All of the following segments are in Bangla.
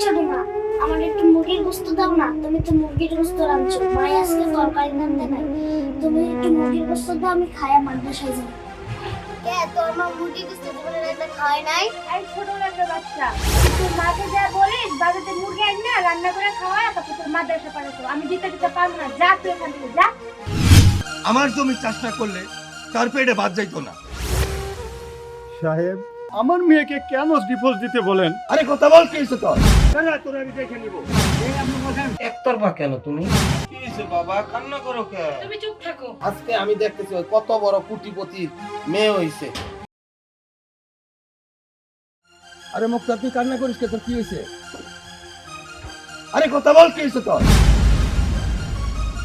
ছোট মা, আমার একটু মুরগির গোশত দাও না। তুমি তো মুরগির গোশত রাঁধছো, মাই আজকে তরকারি রাঁধতে নাই। তুমি একটু মুরগির গোশত দাও, আমি খায়া মাদ্রাসায় যাই। কে তোর মা মুরগির গোশত জীবনে রান্না খায় নাই? এই ছোট একটা বাচ্চা, তুই মাকে যা বলিস বাড়িতে মুরগি আনি না রান্না করে খাওয়া, তারপর তোর মাদ্রাসা পাঠাতো। আমি দিতে পারবো না, যা তুই এখান থেকে যা। আমার জমি চাষ না করলে তার পেটে ভাত যাইতো না। সাহেব, আমার মেয়েকে কেন ডিভোর্স দিতে বলেন? আরে কথা বল, কি হয়েছে তোর? তোরা আমি দেখে নিব। একতরফা কেন তুমি? কি হয়েছে বাবা, কান্না করো কেন? তুমি চুপ থাকো। আজকে আমি দেখতেছি ওই কত বড় কোটিপতির মেয়ে হইছে। আরে মুক্তা, তুই কান্না করিস কে? তোর কি হয়েছে? আরে কথা বল, কি হয়েছে তোর?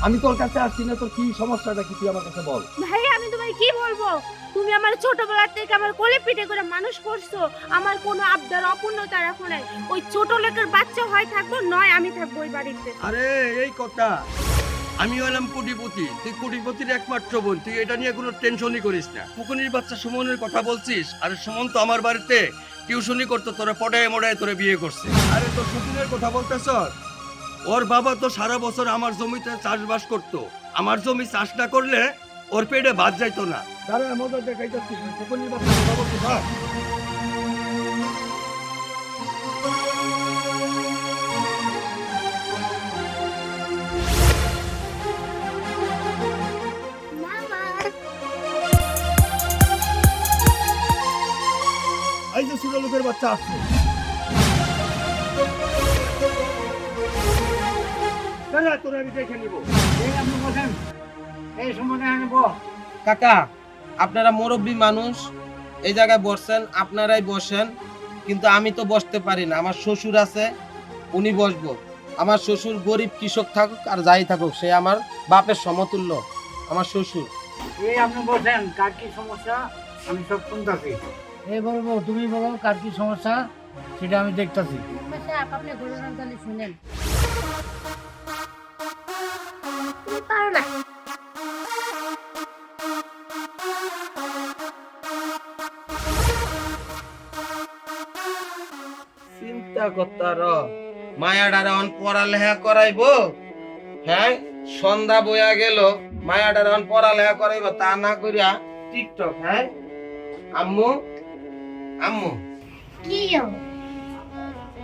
আমি তোর কাছে আসছি না, তোর কি সমস্যাটা কি তুই আমার কাছে বল। ভাই আমি তোমায় কি বলবো, তুমি আমার ছোটবেলা থেকে আমার কোলে পিঠে করে মানুষ করছো, আমার কোনো আবদার অপূর্ণতা রাখো নাই। ওই ছোট লোকের বাচ্চা হয় থাকবো, নয় আমি থাকবো ওই বাড়িতে। আরে এই কথা, আমি হলাম কোটিপতি, তুই কোটিপতির একমাত্র বোন, তুই এটা নিয়ে কোনো টেনশনই করিস না। ফুকনির বাচ্চা সুমনের কথা বলছিস? আরে সুমন তো আমার বাড়িতে টিউশনি করতো, তোরা পড়ায় মোড়ায় তোরা বিয়ে করছে। আরে তোর ফুকনের কথা বলতেছ? ওর বাবা তো সারা বছর আমার জমিতে চাষবাস করতো, আমার জমি চাষ না করলে ওর পেটে ভাত যাইতো না। তারা মজা দেখাইতেছিস, ফুকনির বাচ্চা কথা বলছিস? হ্যাঁ মামা, এই যে ছোট লোকের বাচ্চা আসছে। তোরা আমি দেখে নিব। কাকা, আপনারা মুরব্বী মানুষ, এই জায়গায় বসছেন, আপনারাই বসেন, কিন্তু আমি তো বসতে পারি না। আমার শ্বশুর আছে, উনি বসবো। আমার শ্বশুর গরিব কৃষক থাকুক আর যাই থাকুক, সে আমার বাপের সমতুল্য, আমার শ্বশুর। এই আপনি বলছেন কার কি সমস্যা, আমি সব শুনতেছি। এই বলবো, তুমি বলো কার কি সমস্যা, সেটা আমি দেখতেছি। আপনি ঘটনা তাহলে শুনেন। তুমি পারো না। চিন্তা করতার মায়াডার অন পড়ালেখা করাইবো, হ্যাঁ সন্ধ্যা বইয়া গেল, মায়াডার অন পড়ালেখা করাইবো, তা না করিয়া টিকটক। হ্যাঁ আম্মু, আম্মু কি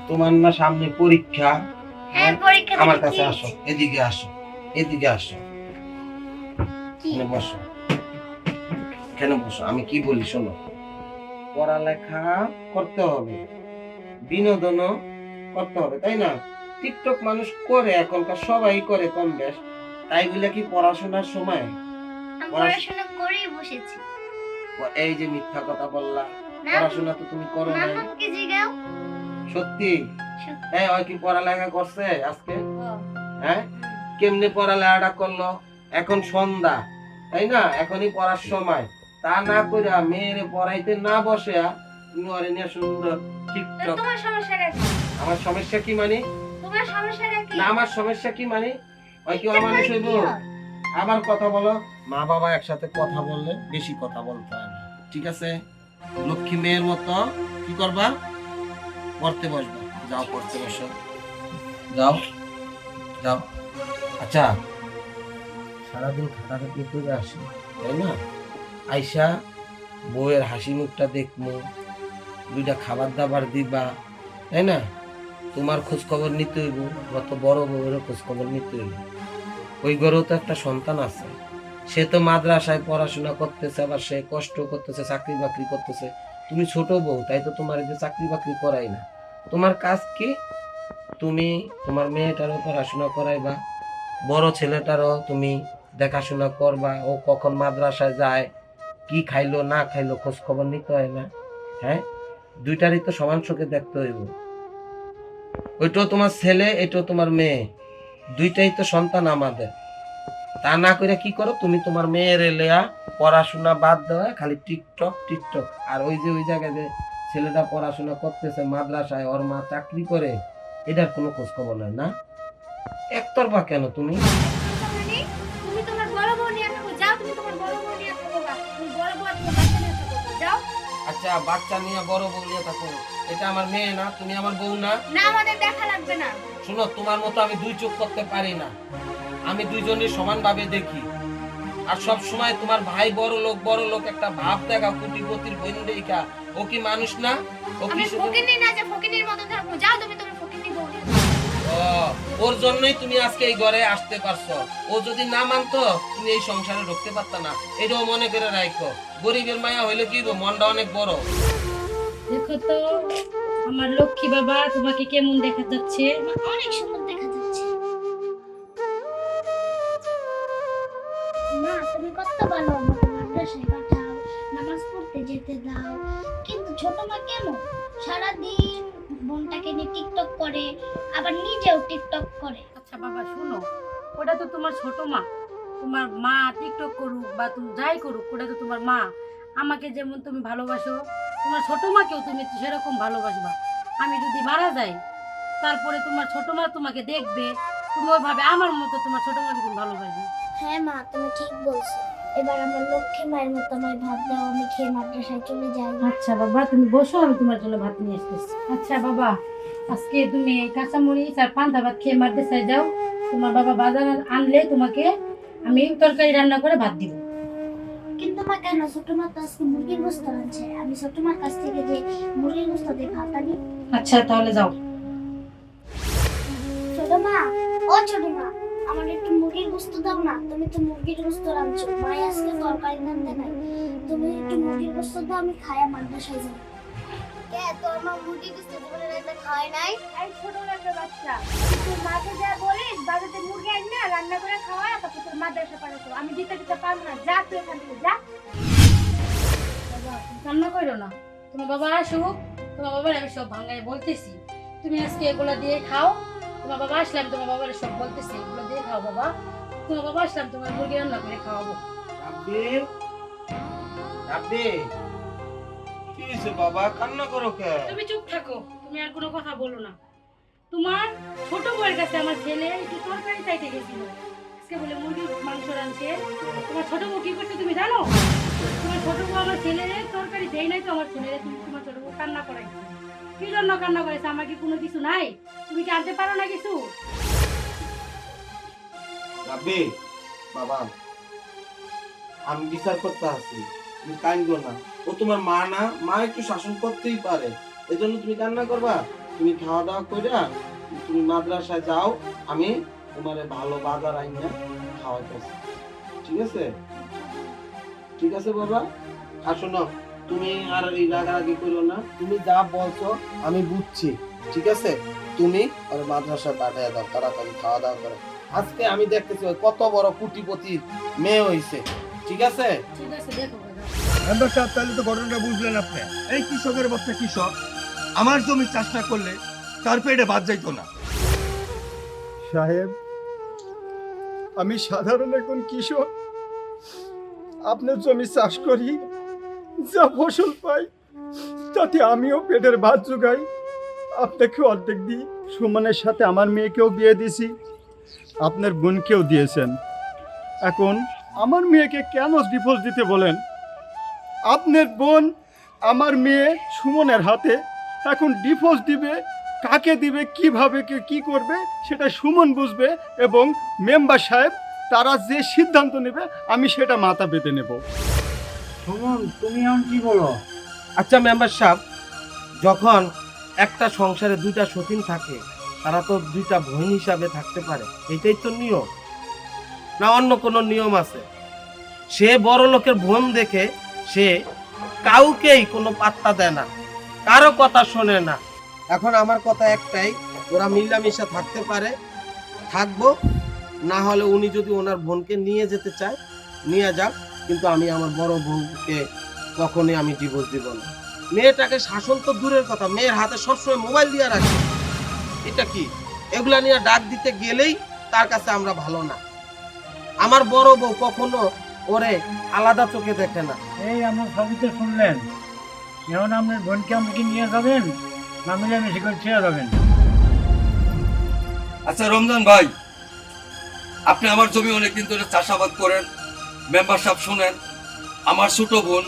তোমার না সামনে পরীক্ষা? হ্যাঁ, পরীক্ষা আমার দিতে কাছে কি? আসো, এদিকে আসো, এদিকে আসো, কি? এখানে বসো, এখানে বসো। আমি কি বলি শোনো, পড়ালেখা করতে হবে, বিনোদনও করতে হবে, তাই না? টিকটক মানুষ করে, এখনকার সবাই করে কম বেশ, তাই বলে কি পড়াশোনার সময়? আমি পড়াশোনা করেই বসেছি। এই যে মিথ্যা কথা বললা, না, পড়াশোনা তো তুমি করো নাই। মামাকে জিগাও। সত্যি? সত্যি। হ্যাঁ, ওই কি পড়ালেখা করছে আজকে? হ্যাঁ, কেমনে পড়ালেখাটা করলো? এখন সন্ধ্যা, তাই না? এখনই পড়ার সময়, তা না কইরা মেয়েরে পড়াইতে না বসে তুমি ওরে নিয়ে সুন্দর তো টিকটক। তোমার সমস্যাটা কি? আমার সমস্যা কি মানে? তোমার সমস্যাটা কি? না, আমার সমস্যা কি মানে? ওই কি এটা অমানুষ করে হইব? কি হয়? আবার কথা বলো। মা বাবা একসাথে কথা বললে বেশি কথা বলতে হয় না, ঠিক আছে? লক্ষ্মী মেয়ের মতো কি করবা? পড়তে বসবা। যাও পড়তে বসো, যাও যাও। আচ্ছা, সারাদিন খাটাখাটি করে আসি, তাই না? আইসা বউয়ের হাসি মুখটা দেখবো, দুইটা খাবার দাবার দিবা, তাই না? তোমার খোঁজ খবর নিতে হইব, কত বড় বউয়ের খোঁজ খবর নিতে হইব। ওই ঘরেও তো একটা সন্তান আছে, সে তো মাদ্রাসায় পড়াশোনা করতেছে, আবার সে কষ্ট করতেছে, চাকরি বাকরি করতেছে। তুমি ছোট বউ, তাই তো তোমার এই যে চাকরি বাকরি করাই না। তোমার কাজ কি? তুমি তোমার মেয়েটারও পড়াশোনা করাইবা, বড় ছেলেটারও তুমি দেখাশোনা করবা, ও কখন মাদ্রাসায় যায়, কি খাইলো না খাইলো খোঁজ খবর নিতে হয় না? হ্যাঁ, দুইটারই তো সমান চোখে দেখতে হইব। ওইটাও তোমার ছেলে, এটাও তোমার মেয়ে, দুইটাই তো সন্তান আমাদের। তা না করে কি করো তুমি, তোমার মেয়ের লেয়া পড়াশোনা বাদ দেওয়া খালি টিকটক টিকটক। আর ওই যে ওই জায়গায় যে ছেলেটা পড়াশোনা করতেছে মাদ্রাসায়, ওর মা চাকরি করে, এটার কোনো খোঁজ খবর নাই না? একতরফা কেন তুমি? মানে তুমি তোমার বড় বউ নিয়ে থাকো, যাও। তুমি তোমার বড় বউ নিয়ে থাকো, তুমি বড় বউ আর তোমার বাচ্চা নিয়ে থাকো, যাও। বাচ্চা বাচ্চা নিয়ে বড় বউ নিয়ে থাকো, এটা আমার মেয়ে না, তুমি আমার বউ না। না আমাদের দেখা লাগবে না। শুনো, তোমার মতো আমি দুই চোখ করতে পারি না, আমি দুইজনই সমানভাবে দেখি। আর সব সময় তোমার ভাই বড় লোক একটা ভাব দেখা, কোটিপতির বোন দেখা, ও কি মানুষ না? ও কি আমি শুধু ফকিন্নি না যে ফকিন্নির মতো থাকবো। যাও তুমি ফকিন্নি বউ নিয়ে। ও, ওর জন্যই তুমি আজকে এই ঘরে আসতে পারছো। ও যদি না মানতো তুমি এই সংসারে ঢুকতে পারতা না, এটাও মনে করে রাখো। গরিবের মায়া হইলে কি গো, মনটা অনেক বড়। দেখো তো আমার লক্ষ্মী বাবা তোমাকে কেমন দেখা যাচ্ছে। অনেক সুন্দর দেখা যাচ্ছে। মা তুমি কত ভালো, আমাকে মাদ্রাসায় পাঠাও, নামাজ পড়তে যেতে দাও, কিন্তু ছোট মা কেমন সারাদিন বোনটাকে নিয়ে টিকটক করে, আবার নিজেও টিকটক করে। আচ্ছা বাবা শোনো, ওটা তো তোমার ছোট মা। তোমার মা টিকটক করুক বা তুমি যাই করুক, ওটা তো তোমার মা। আমাকে যেমন তুমি ভালোবাসো, তোমার ছোট মাকেও তুমি সেরকম ভালোবাসবা। আমি যদি মারা যাই, তারপরে তোমার ছোট মা তোমাকে দেখবে, তুমি ওইভাবে আমার মতো তোমার ছোট মাকে তুমি ভালোবাসবে। হ্যাঁ মা তুমি ঠিক বলছো। এবার আমার লক্ষ্মী মায়ের মতো আমায় ভাত দাও, আমি খেয়ে মাদ্রাসায় চলে যাই। আচ্ছা বাবা তুমি বসো, আমি তোমার জন্য ভাত নিয়ে আসতেছি। আচ্ছা বাবা, আজকে তুমি কাঁচামরিচ আর পান্তা ভাত খেয়ে মাদ্রাসায় যাও। তোমার বাবা বাজার আনলে তোমাকে আমি তরকারি রান্না করে ভাত দিব। কিন্তু মা কেন, ছোট মা তো আজকে মুরগির গোস্ত আনছে, আমি ছোট মার কাছ থেকে যে মুরগির গোস্ত দিয়ে ভাত আনি। আচ্ছা তাহলে যাও। ছোট মা, ও ছোট মা, আমার একটু মুরগির গোস্ত দাও না, তুমি তো মুরগির গোস্ত রাঁধছো, মাই আজকে তরকারি রাঁধতে নাই, তুমি একটু মুরগির গোস্ত দাও, আমি খায়া মাদ্রাসায় যাই। কে তোর মা মুরগির গোস্ত জীবনে রান্না খায় নাই? এই ছোট লোকের বাচ্চা, তুই মাকে যা বলিস বাজারে মুরগি আন না, রান্না করে খাওয়া, তারপর তোর মাদ্রাসা পাঠাতো। আমি দিতে পারবো না, যা তুই এখান থেকে যা। বাবা তুমি কান্না করো না, তোমার বাবা আসুক, তোমার বাবার আমি সব ভাঙায় বলতেছি। তুমি আজকে এগুলো দিয়ে খাও। তোমার বাবা আসলাম, তোমার বাবার সব বলতেছি, এগুলো দিয়ে খাও বাবা। তোমার বাবা আসলাম, তোমার মুরগি রান্না করে খাওয়াবো। রাব্বিল, রাব্বিল, কি হইছে বাবা, কান্না করো কে? তুমি চুপ থাকো, তুমি আর কোনো কথা বলো না। তোমার ছোট বউয়ের কাছে আমার ছেলে একটু তরকারি চাইতে গেছিল, আজকে বলে মুরগির মাংস রাঁধছে। তোমার ছোট বউ কি করছে তুমি জানো? তোমার ছোট বউ আমার ছেলের তরকারি দেয় নাই তো, আমার ছেলের তুমি তোমার ছোট বউ কান্না করাইছো। কি জন্য কান্না করেছে? আমার কি কোনো কিছু নাই? তুমি কি আনতে পারো না কিছু? রাব্বিল, বাবা আমি বিচার করতে আসি, তুমি কাঁদো না। ও তোমার মা না, মা একটু শাসন করতেই পারে, এজন্য তুমি কান্না করবা? তুমি খাওয়া দাওয়া করে তুমি মাদ্রাসায় যাও, আমি তোমারে ভালো বাজার আইনা খাওয়াইতেছি, ঠিক আছে? ঠিক আছে বাবা। আর শোনো, তুমি আর এই রাগারাগি করো না, তুমি যা বলছো আমি বুঝছি, ঠিক আছে? তুমি আর মাদ্রাসায় পাঠিয়ে দাও, তাড়াতাড়ি খাওয়া দাওয়া করে। আজকে আমি দেখতেছি ওই কত বড় কোটিপতির মেয়ে হইছে, ঠিক আছে? ঠিক আছে দেখো বাবা। মেম্বার সাহেব, তাহলে তো ঘটনাটা বুঝলেন আপনি। এই কৃষকের বাচ্চা কৃষক আমার জমি চাষ না করলে তার পেটে ভাত যাইতো না। সাহেব, আমি সাধারণ একজন কৃষক, আপনার জমি চাষ করি, যা ফসল পাই তাতে আমিও পেটের ভাত জোগাই, আপনাকে অর্ধেক দিই। সুমনের সাথে আমার মেয়েকেও বিয়ে দিয়েছি, আপনার বোনকেও দিয়েছেন। এখন আমার মেয়েকে কেন ডিভোর্স দিতে বলেন? আপনার বোন আমার মেয়ে সুমনের হাতে, এখন ডিভোর্স দিবে, কাকে দিবে, কিভাবে কি করবে সেটা সুমন বুঝবে, এবং মেম্বার সাহেব তারা যে সিদ্ধান্ত নেবে আমি সেটা মাথা পেতে নেব। সুমন তুমি এখন কি বলো? আচ্ছা মেম্বার সাহেব, যখন একটা সংসারে দুইটা সতীন থাকে, তারা তো দুইটা বোন হিসাবে থাকতে পারে, এটাই তো নিয়ম না? অন্য কোনো নিয়ম আছে? সে বড় লোকের বোন দেখে সে কাউকেই কোনো পাত্তা দেয় না, কারো কথা শোনে না। এখন আমার কথা একটাই, ওরা মিলামিশা থাকতে পারে, থাকবো, না হলে উনি যদি ওনার বোনকে নিয়ে যেতে চায় নিয়ে যাক, কিন্তু আমি আমার বড় বউকে কখনোই আমি ডিভোর্স দিব না। মেয়েটাকে শাসন তো দূরের কথা, মেয়ের হাতে সবসময় মোবাইল দিয়ে রাখে, এটা কি? এগুলা নিয়ে ডাক দিতে গেলেই তার কাছে আমরা ভালো না। আমার বড় বউ কখনো ওরে আলাদা চোখে দেখে না। এই আমার সবই তো শুনলেন, এখন আপনার বোনকে আমাকে নিয়ে যাবেন না মিলেমিশে করে ছেড়ে যাবেন? আচ্ছা রমজান ভাই, আপনি আমার জমি অনেকদিন ধরে চাষাবাদ করেন, মেম্বার সাহেব শোনেন, আমার ছোট বোন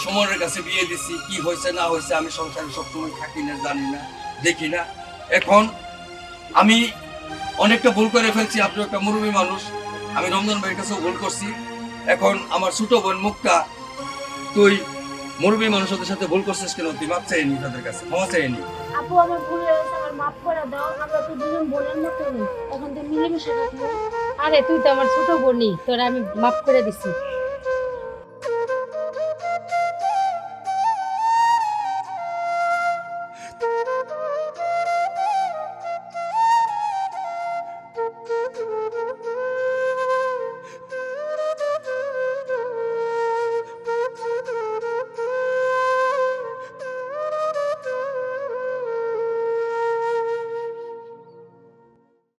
সুমনের কাছে বিয়ে দিছি, কি হয়েছে না হয়েছে আমি সংসারে সবসময় থাকি না, জানি না, দেখি না। এখন আমি অনেকটা ভুল করে ফেলছি, আপনি একটা মুরব্বী মানুষ, আমি রমজান ভাইয়ের কাছেও ভুল করছি। এখন আমার ছোট বোন মুক্তা, তুই মুরব্বী মানুষদের সাথে ভুল করছিস কেন? তুই মাপ চাই নি, তাদের কাছে ক্ষমা চাই নি। আপু আমার ভুল হয়েছে, আমার মাফ করে দাও। আমরা তো দুজন বোনের মতো নেই, এখন তো মিলেমিশে থাকবো। আরে তুই তো আমার ছোট বোনই, তোরা আমি মাফ করে দিছি।